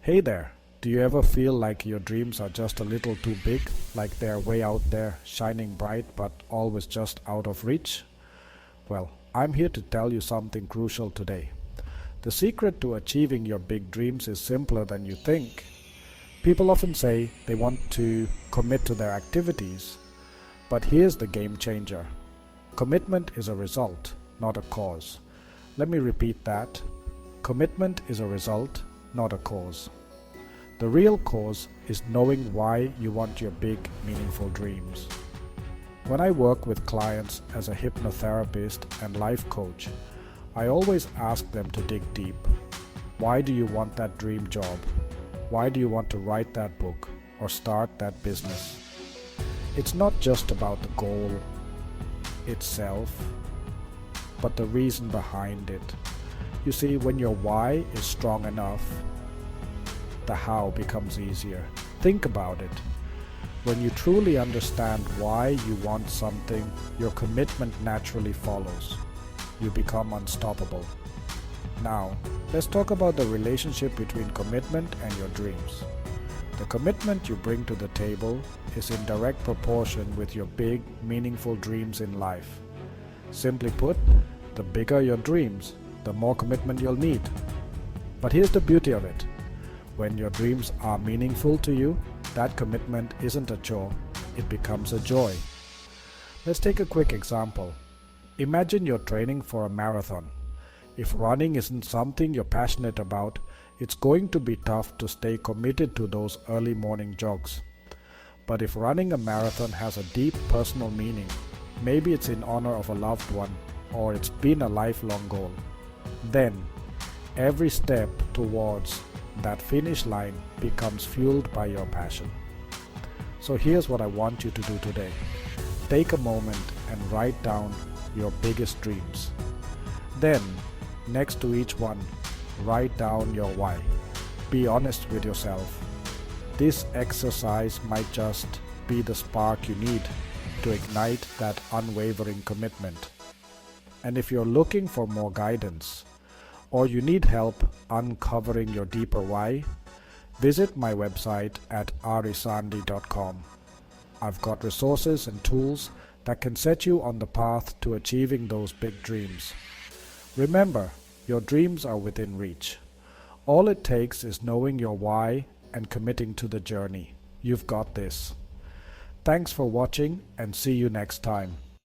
Hey there, do you ever feel like your dreams are just a little too big, like they're way out there, shining bright, but always just out of reach? Well, I'm here to tell you something crucial today. The secret to achieving your big dreams is simpler than you think. People often say they want to commit to their activities, but here's the game changer. Commitment is a result, not a cause. Let me repeat that. Commitment is a result, not a cause. The real cause is knowing why you want your big, meaningful dreams. When I work with clients as a hypnotherapist and life coach, I always ask them to dig deep. Why do you want that dream job? Why do you want to write that book or start that business? It's not just about the goal itself, but the reason behind it. You see, when your why is strong enough, the how becomes easier. Think about it. When you truly understand why you want something, your commitment naturally follows. You become unstoppable. Now, let's talk about the relationship between commitment and your dreams. The commitment you bring to the table is in direct proportion with your big, meaningful dreams in life. Simply put, the bigger your dreams, the more commitment you'll need. But here's the beauty of it. When your dreams are meaningful to you, that commitment isn't a chore, it becomes a joy. Let's take a quick example. Imagine you're training for a marathon. If running isn't something you're passionate about, it's going to be tough to stay committed to those early morning jogs. But if running a marathon has a deep personal meaning, maybe it's in honor of a loved one, or it's been a lifelong goal, then every step towards that finish line becomes fueled by your passion. So here's what I want you to do today. Take a moment and write down your biggest dreams. Then, next to each one, write down your why. Be honest with yourself. This exercise might just be the spark you need to ignite that unwavering commitment. And if you're looking for more guidance, or you need help uncovering your deeper why, visit my website at ariesandi.com. I've got resources and tools that can set you on the path to achieving those big dreams. Remember, your dreams are within reach. All it takes is knowing your why and committing to the journey. You've got this. Thanks for watching and see you next time.